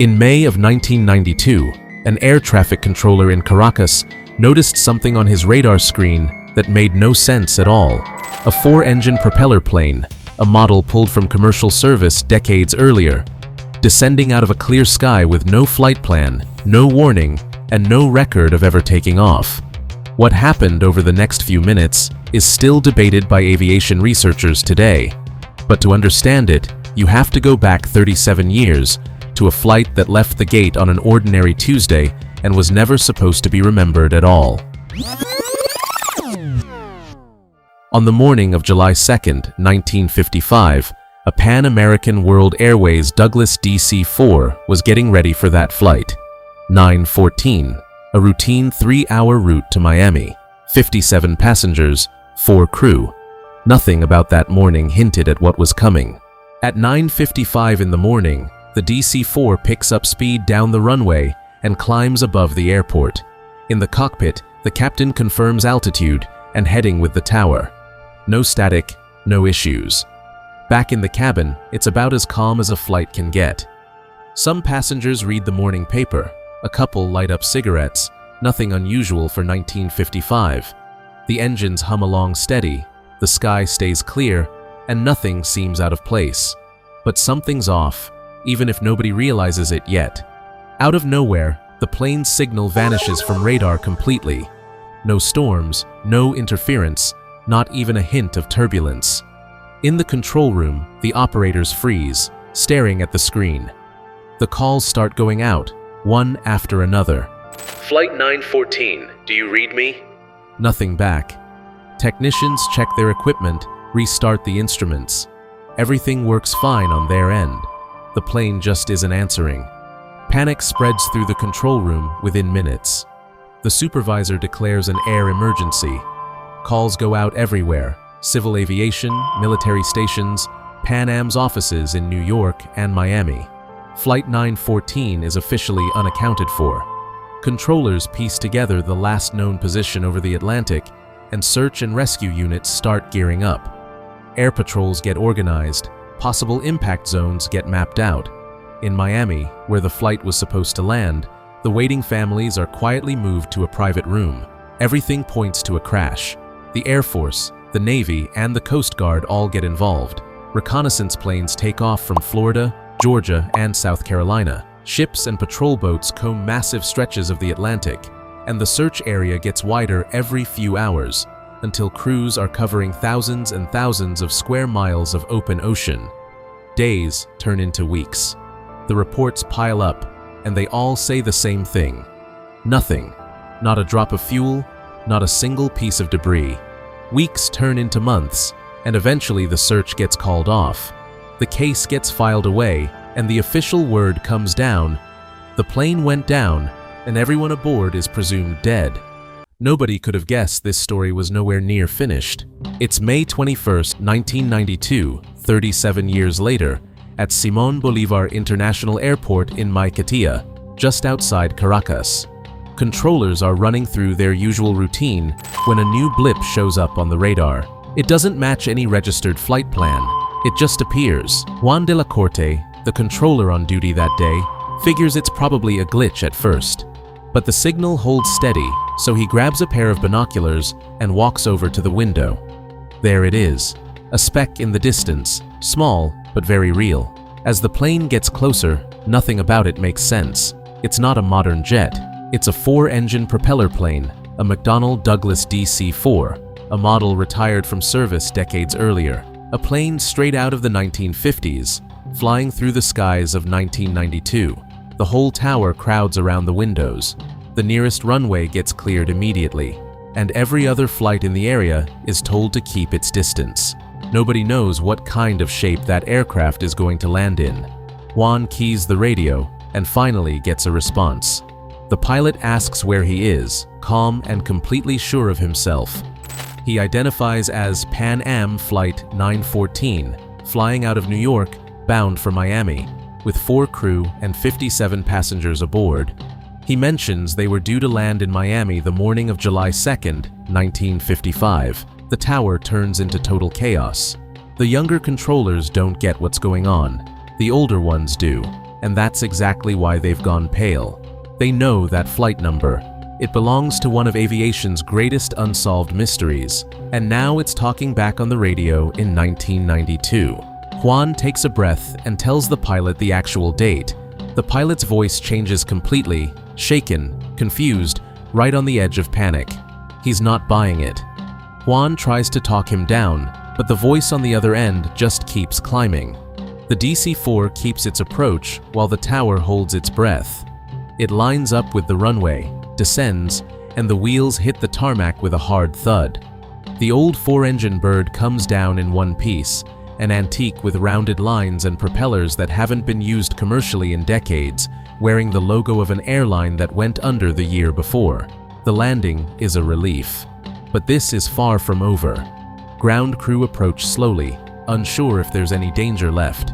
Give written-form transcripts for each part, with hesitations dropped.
In May of 1992, an air traffic controller in Caracas noticed something on his radar screen that made no sense at all. A four-engine propeller plane, a model pulled from commercial service decades earlier, descending out of a clear sky with no flight plan, no warning, and no record of ever taking off. What happened over the next few minutes is still debated by aviation researchers today. But to understand it, you have to go back 37 years to a flight that left the gate on an ordinary Tuesday and was never supposed to be remembered at all. On the morning of July 2, 1955, a Pan American World Airways Douglas DC-4 was getting ready for that flight. 914, a routine 3-hour route to Miami. 57 passengers, 4 crew. Nothing about that morning hinted at what was coming. At 9:55 in the morning, the DC-4 picks up speed down the runway and climbs above the airport. In the cockpit, the captain confirms altitude and heading with the tower. No static, no issues. Back in the cabin, it's about as calm as a flight can get. Some passengers read the morning paper, a couple light up cigarettes, nothing unusual for 1955. The engines hum along steady, the sky stays clear, and nothing seems out of place. But something's off, even if nobody realizes it yet. Out of nowhere, the plane's signal vanishes from radar completely. No storms, no interference, not even a hint of turbulence. In the control room, the operators freeze, staring at the screen. The calls start going out, one after another. Flight 914, do you read me? Nothing back. Technicians check their equipment, restart the instruments. Everything works fine on their end. The plane just isn't answering. Panic spreads through the control room within minutes. The supervisor declares an air emergency. Calls go out everywhere: civil aviation, military stations, Pan Am's offices in New York and Miami. Flight 914 is officially unaccounted for. Controllers piece together the last known position over the Atlantic, and search and rescue units start gearing up. Air patrols get organized, possible impact zones get mapped out. In Miami, where the flight was supposed to land, the waiting families are quietly moved to a private room. Everything points to a crash. The Air Force, the Navy, and the Coast Guard all get involved. Reconnaissance planes take off from Florida, Georgia, and South Carolina. Ships and patrol boats comb massive stretches of the Atlantic, and the search area gets wider every few hours, until crews are covering thousands and thousands of square miles of open ocean. Days turn into weeks. The reports pile up, and they all say the same thing. Nothing. Not a drop of fuel, not a single piece of debris. Weeks turn into months, and eventually the search gets called off. The case gets filed away, and the official word comes down. The plane went down, and everyone aboard is presumed dead. Nobody could have guessed this story was nowhere near finished. It's May 21, 1992, 37 years later, at Simón Bolívar International Airport in Maiquetía, just outside Caracas. Controllers are running through their usual routine when a new blip shows up on the radar. It doesn't match any registered flight plan. It just appears. Juan de la Corte, the controller on duty that day, figures it's probably a glitch at first. But the signal holds steady, so he grabs a pair of binoculars and walks over to the window. There it is, a speck in the distance, small but very real. As the plane gets closer, nothing about it makes sense. It's not a modern jet. It's a four-engine propeller plane, a McDonnell Douglas DC-4, a model retired from service decades earlier. A plane straight out of the 1950s, flying through the skies of 1992. The whole tower crowds around the windows. The nearest runway gets cleared immediately, and every other flight in the area is told to keep its distance. Nobody knows what kind of shape that aircraft is going to land in. Juan keys the radio and finally gets a response. The pilot asks where he is, calm and completely sure of himself. He identifies as Pan Am Flight 914, flying out of New York, bound for Miami, with 4 crew and 57 passengers aboard. He mentions they were due to land in Miami the morning of July 2, 1955. The tower turns into total chaos. The younger controllers don't get what's going on. The older ones do. and that's exactly why they've gone pale. They know that flight number. It belongs to one of aviation's greatest unsolved mysteries, and now it's talking back on the radio in 1992. Juan takes a breath and tells the pilot the actual date. The pilot's voice changes completely, shaken, confused, right on the edge of panic. He's not buying it. Juan tries to talk him down, but the voice on the other end just keeps climbing. The DC-4 keeps its approach while the tower holds its breath. It lines up with the runway, descends, and the wheels hit the tarmac with a hard thud. The old four-engine bird comes down in one piece, an antique with rounded lines and propellers that haven't been used commercially in decades, wearing the logo of an airline that went under the year before. The landing is a relief. But this is far from over. Ground crew approach slowly, unsure if there's any danger left.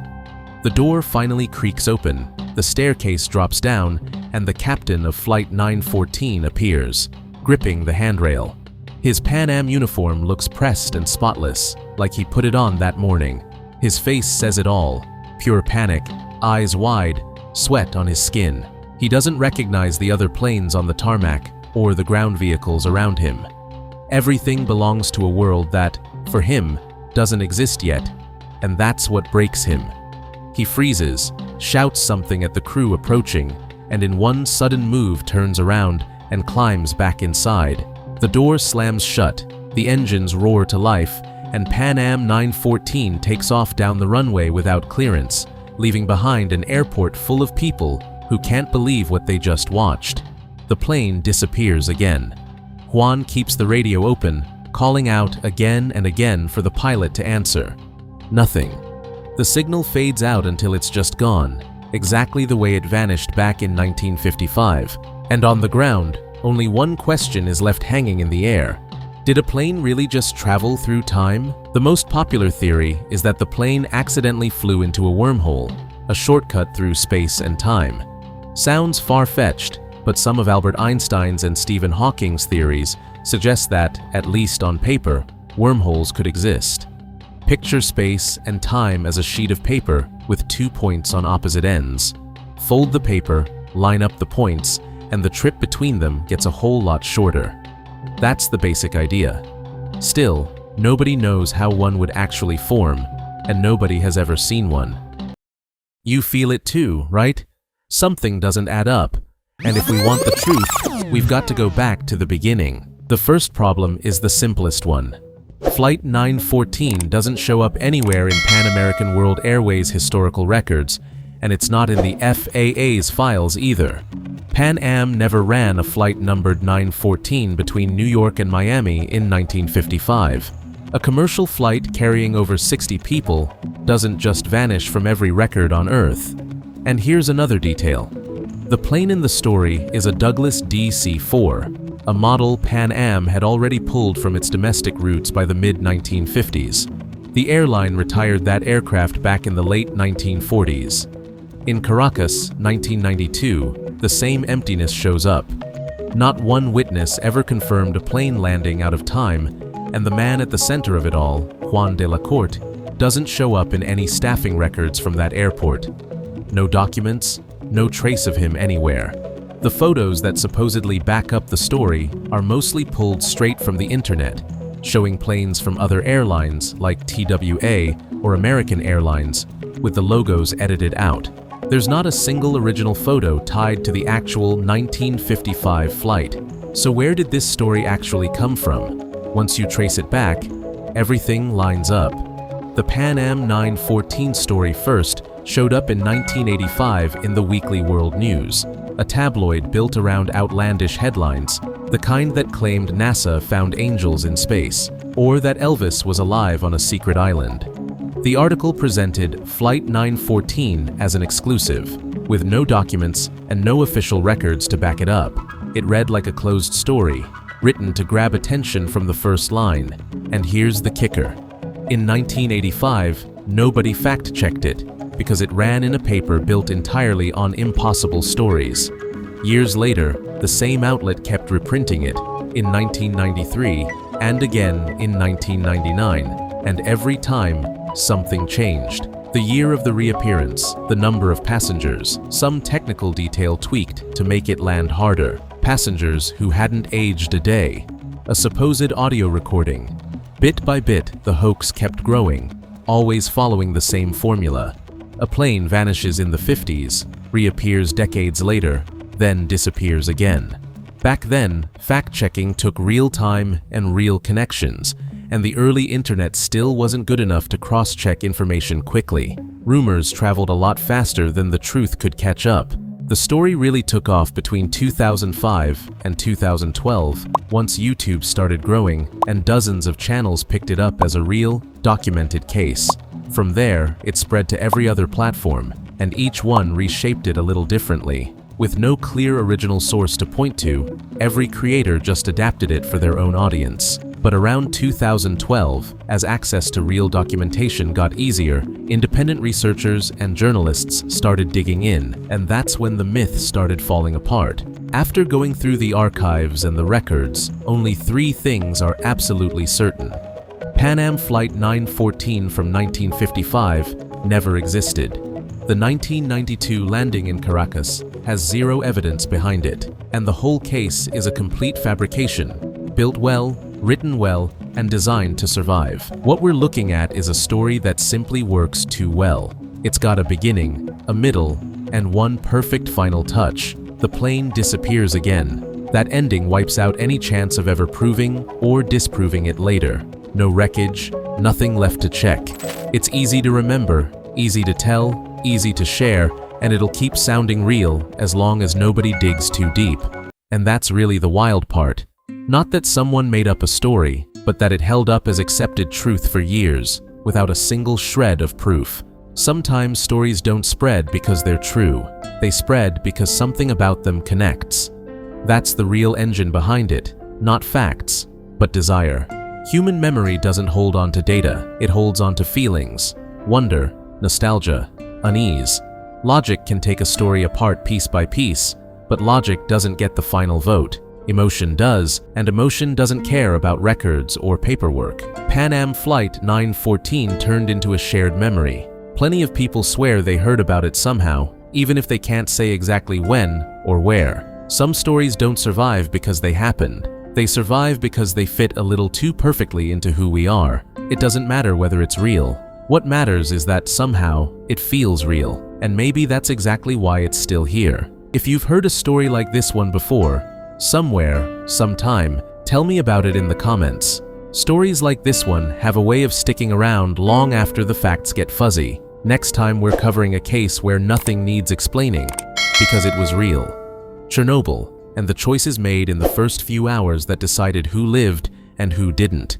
The door finally creaks open, the staircase drops down, and the captain of Flight 914 appears, gripping the handrail. His Pan Am uniform looks pressed and spotless, like he put it on that morning. His face says it all, pure panic, eyes wide, sweat on his skin. He doesn't recognize the other planes on the tarmac or the ground vehicles around him. Everything belongs to a world that, for him, doesn't exist yet, and that's what breaks him. He freezes, shouts something at the crew approaching, and in one sudden move turns around and climbs back inside. The door slams shut, the engines roar to life, and Pan Am 914 takes off down the runway without clearance, leaving behind an airport full of people who can't believe what they just watched. The plane disappears again. Juan keeps the radio open, calling out again and again for the pilot to answer. Nothing. The signal fades out until it's just gone, exactly the way it vanished back in 1955. And on the ground, only one question is left hanging in the air. Did a plane really just travel through time? The most popular theory is that the plane accidentally flew into a wormhole, a shortcut through space and time. Sounds far-fetched, but some of Albert Einstein's and Stephen Hawking's theories suggest that, at least on paper, wormholes could exist. Picture space and time as a sheet of paper with 2 points on opposite ends. Fold the paper, line up the points, and the trip between them gets a whole lot shorter. That's the basic idea. Still, nobody knows how one would actually form, and nobody has ever seen one. You feel it too, right? Something doesn't add up. And if we want the truth, we've got to go back to the beginning. The first problem is the simplest one. Flight 914 doesn't show up anywhere in Pan American World Airways historical records, and it's not in the FAA's files either. Pan Am never ran a flight numbered 914 between New York and Miami in 1955. A commercial flight carrying over 60 people doesn't just vanish from every record on Earth. And here's another detail. The plane in the story is a Douglas DC-4, a model Pan Am had already pulled from its domestic routes by the mid-1950s. The airline retired that aircraft back in the late 1940s. In Caracas, 1992, the same emptiness shows up. Not one witness ever confirmed a plane landing out of time, and the man at the center of it all, Juan de la Corte, doesn't show up in any staffing records from that airport. No documents, no trace of him anywhere. The photos that supposedly back up the story are mostly pulled straight from the internet, showing planes from other airlines like TWA or American Airlines, with the logos edited out. There's not a single original photo tied to the actual 1955 flight. So where did this story actually come from? Once you trace it back, everything lines up. The Pan Am 914 story first showed up in 1985 in the Weekly World News, a tabloid built around outlandish headlines, the kind that claimed NASA found angels in space, or that Elvis was alive on a secret island. The article presented Flight 914 as an exclusive, with no documents and no official records to back it up. It read like a closed story, written to grab attention from the first line. And here's the kicker. In 1985, nobody fact-checked it, because it ran in a paper built entirely on impossible stories. Years later, the same outlet kept reprinting it, in 1993 and again in 1999, and every time, something changed. The year of the reappearance, the number of passengers, some technical detail tweaked to make it land harder, passengers who hadn't aged a day, a supposed audio recording. Bit by bit, the hoax kept growing, always following the same formula. A plane vanishes in the 50s, reappears decades later, then disappears again. Back then, fact-checking took real time and real connections, and the early internet still wasn't good enough to cross-check information quickly. Rumors traveled a lot faster than the truth could catch up. The story really took off between 2005 and 2012, once YouTube started growing and dozens of channels picked it up as a real, documented case. From there, it spread to every other platform, and each one reshaped it a little differently. With no clear original source to point to, every creator just adapted it for their own audience. But around 2012, as access to real documentation got easier, independent researchers and journalists started digging in, and that's when the myth started falling apart. After going through the archives and the records, only 3 things are absolutely certain. Pan Am Flight 914 from 1955 never existed. The 1992 landing in Caracas has zero evidence behind it, and the whole case is a complete fabrication, built well, written well, and designed to survive. What we're looking at is a story that simply works too well. It's got a beginning, a middle, and one perfect final touch. The plane disappears again. That ending wipes out any chance of ever proving or disproving it later. No wreckage, nothing left to check. It's easy to remember, easy to tell, easy to share, and it'll keep sounding real as long as nobody digs too deep. And that's really the wild part. Not that someone made up a story, but that it held up as accepted truth for years, without a single shred of proof. Sometimes stories don't spread because they're true. They spread because something about them connects. That's the real engine behind it, not facts, but desire. Human memory doesn't hold on to data, it holds on to feelings, wonder, nostalgia, unease. Logic can take a story apart piece by piece, but logic doesn't get the final vote. Emotion does, and emotion doesn't care about records or paperwork. Pan Am Flight 914 turned into a shared memory. Plenty of people swear they heard about it somehow, even if they can't say exactly when or where. Some stories don't survive because they happened. They survive because they fit a little too perfectly into who we are. It doesn't matter whether it's real. What matters is that somehow it feels real, and maybe that's exactly why it's still here. If you've heard a story like this one before, somewhere, sometime, tell me about it in the comments. Stories like this one have a way of sticking around long after the facts get fuzzy. Next time we're covering a case where nothing needs explaining, because it was real. Chernobyl, and the choices made in the first few hours that decided who lived and who didn't.